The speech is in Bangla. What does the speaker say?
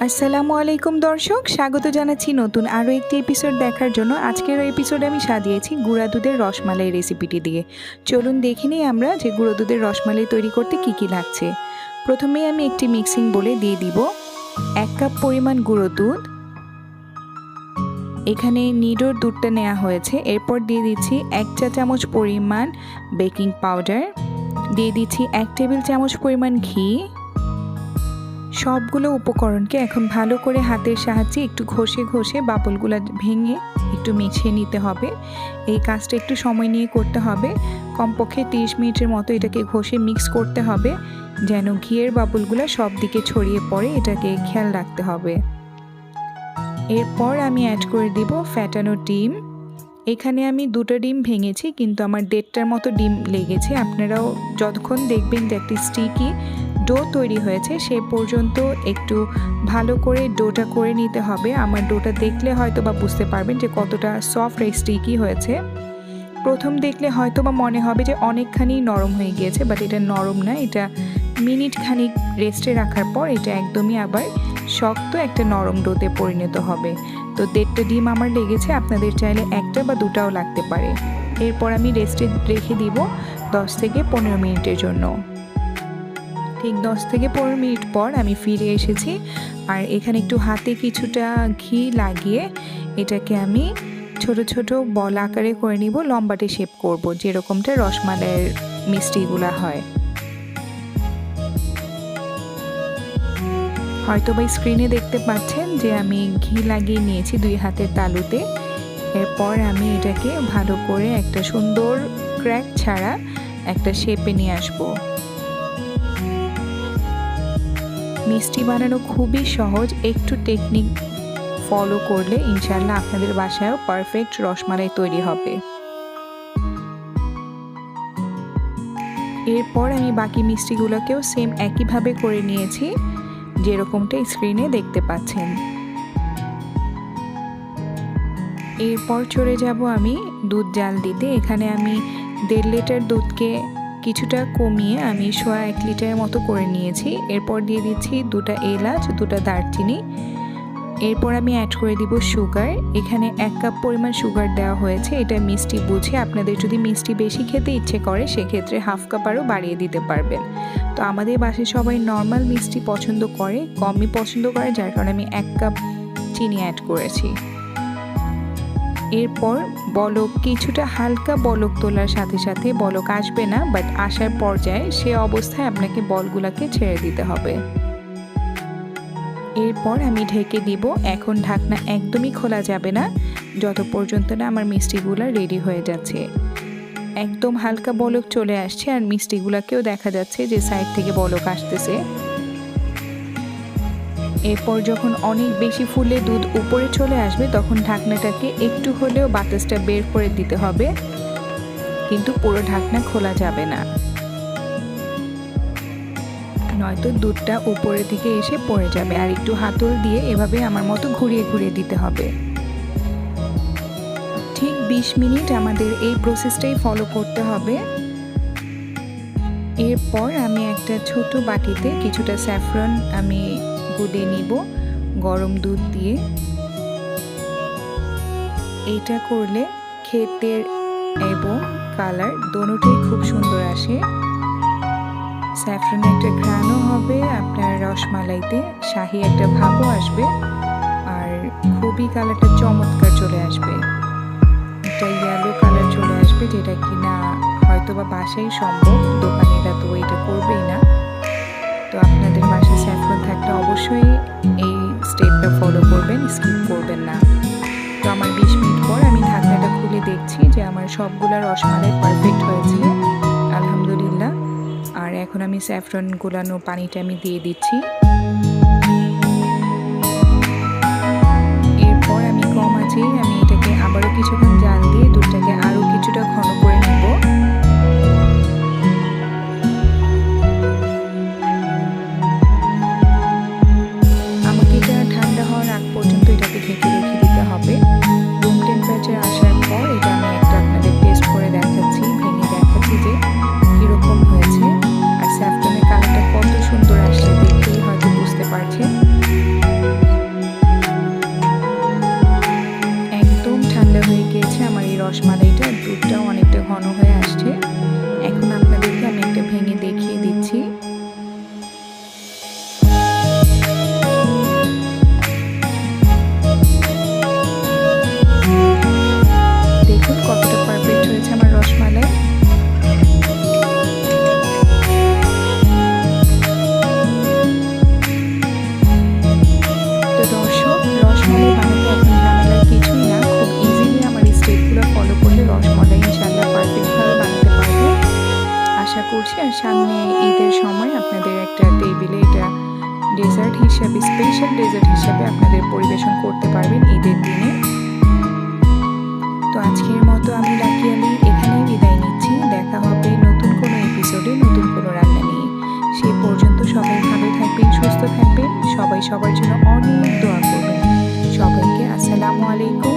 আসসালামু আলাইকুম দর্শক, স্বাগত জানাচ্ছি নতুন আরও একটি এপিসোড দেখার জন্য। আজকের এপিসোডে আমি সাজিয়েছি গুঁড়া দুধের রসমালাই রেসিপিটি দিয়ে। চলুন দেখে নিই আমরা যে গুঁড়ো দুধের রসমালাই তৈরি করতে কি কি লাগছে। প্রথমেই আমি একটি মিক্সিং বোলে দিয়ে দিব 1 কাপ পরিমাণ গুঁড়ো দুধ। এখানে নিডোর দুধটা নেওয়া হয়েছে। এরপর দিয়ে দিচ্ছি 1 চা চামচ পরিমাণ বেকিং পাউডার, দিয়ে দিচ্ছি 1 টেবিল চামচ পরিমাণ ঘি। সবগুলো উপকরণকে এখন ভালো করে হাতের সাহায্যে একটু ঘষে ঘষে বাবলগুলো ভেঙে একটু মিশিয়ে নিতে হবে। এই কাজটা একটু সময় নিয়ে করতে হবে, কমপক্ষে 30 মিনিটের মতো এটাকে ঘষে মিক্স করতে হবে যেন ঘিয়ের বাবলগুলো সব দিকে ছড়িয়ে পড়ে, এটাকে খেয়াল রাখতে হবে। এরপর আমি অ্যাড করে দিব ফ্যাটানো ডিম। এখানে আমি 2টা ডিম ভেঙেছি, কিন্তু আমার 1.5টার মতো ডিম লেগেছে। আপনারাও যতক্ষণ দেখবেন যে একটি স্টিকি ডো তৈরি হয়েছে সে পর্যন্ত একটু ভালো করে ডোটা করে নিতে হবে। আমার ডোটা দেখলে হয়তো বা বুঝতে পারবেন যে কতটা সফট আর স্টিকি হয়েছে। প্রথম দেখলে হয়তো বা মনে হবে যে অনেকখানি নরম হয়ে গিয়েছে, বাট এটা নরম না, এটা মিনিট খানিক রেস্টে রাখার পর এটা একদমই আবার শক্ত একটা নরম ডোতে পরিণত হবে। তো 1.5টা ডিম আমার লেগেছে, আপনাদের চাইলে 1টা বা 2টাও লাগতে পারে। এরপর আমি রেস্টে রেখে দিব 10 থেকে 15 মিনিটের জন্য। ঠিক 10 থেকে 15 মিনিট পর আমি ফিরে এসেছি, আর এখানে একটু হাতে কিছুটা ঘি লাগিয়ে এটাকে আমি ছোট ছোট বল আকারে করে নিব, লম্বাটে শেপ করব, যেরকমটা রসমালাইয়ের মিষ্টিগুলা হয়। হয়তো বা স্ক্রিনে দেখতে পাচ্ছেন যে আমি ঘি লাগিয়ে নিয়েছি 2 হাতের তালুতে। এরপর আমি এটাকে ভালো করে একটা সুন্দর ক্র্যাক ছাড়া একটা শেপে নিয়ে আসবো। মিষ্টি বানানো খুবই সহজ, একটু টেকনিক ফলো করলে ইনশাআল্লাহ আপনাদের বাসায়ও পারফেক্ট রসমালাই তৈরি হবে। এরপর আমি বাকি মিষ্টিগুলোকেও সেম একইভাবে করে নিয়েছি, যেরকমটা স্ক্রিনে দেখতে পাচ্ছেন। এরপর চলে যাব আমি দুধ জাল দিতে। এখানে আমি 1.5 লিটার দুধকে কিছুটা কমিয়ে আমি 1 লিটারের মতো করে নিয়েছি। এরপর দিয়ে দিচ্ছি 2টা এলাচ, 2টা দারচিনি। এরপর আমি অ্যাড করে দিব সুগার। এখানে 1 কাপ পরিমাণ সুগার দেওয়া হয়েছে। এটা মিষ্টি বুঝে, আপনাদের যদি মিষ্টি বেশি খেতে ইচ্ছে করে সেক্ষেত্রে 1/2 কাপ আরও বাড়িয়ে দিতে পারবেন। তো আমাদের বাসায় সবাই নর্মাল মিষ্টি পছন্দ করে, কমই পছন্দ করে, যার কারণে আমি 1 কাপ চিনি অ্যাড করেছি। এরপর বলক কিছুটা হালকা বলক তোলার সাথে সাথে, বলক আসবে না বাট আসার পর্যায়ে, সে অবস্থায় আপনাকে বলগুলাকে ছেড়ে দিতে হবে। এরপর আমি ঢেকে দিব। এখন ঢাকনা একদমই খোলা যাবে না যত পর্যন্ত না আমার মিষ্টিগুলা রেডি হয়ে যাচ্ছে। একদম হালকা বলক চলে আসছে, আর মিষ্টিগুলাকেও দেখা যাচ্ছে যে সাইড থেকে বলক আসতেছে। এরপর যখন অনেক বেশি ফুলে দুধ উপরে চলে আসবে তখন ঢাকনাটাকে একটু হলেও বাতাসটা বের করে দিতে হবে, কিন্তু পুরো ঢাকনা খোলা যাবে না, নয়তো দুধটা উপরের দিকে এসে পড়ে যাবে। আর একটু হাতল দিয়ে এভাবে আমার মতো ঘুরিয়ে ঘুরিয়ে দিতে হবে। ঠিক 20 মিনিট আমাদের এই প্রসেসটাই ফলো করতে হবে। এরপর আমি একটা ছোট বাটিতে কিছুটা স্যাফরন আমি গুলে নিব গরম দুধ দিয়ে। এটা করলে খেতের এবং কালার দোনোটাই খুব সুন্দর আসে। স্যাফরনের একটা ঘ্রাণও হবে, আপনার রসমালাইতে শাহি একটা ভাবও আসবে, আর খুবই কালারটা চমৎকার চলে আসবে। একটা ইয়েলো কালার চলে আসবে, যেটা কিনা হয়তো বা বাসায় সম্ভব, দোকানেরা তো এটা করবেই না। তো আপনাদের বাসায় স্যাফরন থাকলে অবশ্যই এই স্টেপটা ফলো করবেন, স্কিপ করবেন না। তো আমার 20 মিনিট পর আমি ঢাকনাটা খুলে দেখছি যে আমার সবগুলা রসমালাই পারফেক্ট হয়েছে, আলহামদুলিল্লাহ। আর এখন আমি স্যাফরন গুলানো পানিটা আমি দিয়ে দিচ্ছি। এরপর আমি কম আঁচেই আমি এটাকে আবারও কিছুক্ষণ জাল দিয়ে দুধটাকে আরও কিছুটা ঘন করে নেব। আমাকে এটা ঠান্ডা হওয়ার আগ পর্যন্ত এটাকে ঢেকে রেখে দিতে হবে। রুম টেম্পারেচার আসার পর এটা আমি একটা আপনাদের টেস্ট করে দেখাচ্ছি, ভেঙে দেখাচ্ছি যে কীরকম হয়েছে। আর স্যাফরনের কালারটা কত সুন্দর আসছে, দেখলেই হয়তো বুঝতে পারছেন। স্পেশাল ডেজার্ট হিসেবে আপনাদের পরিবেশন করতে পারবেন ঈদের দিনে। তো আজকের মতো আমি রাকি আলী এখানেই বিদায় নিচ্ছি। দেখা হবে নতুন কোনো এপিসোডে নতুন কোনো রান্না নিয়ে। সে পর্যন্ত সবাই ভালো থাকবেন, সুস্থ থাকবেন, সবাই সবার জন্য অনেক দোয়া করবেন। সবাইকে আসসালামু আলাইকুম।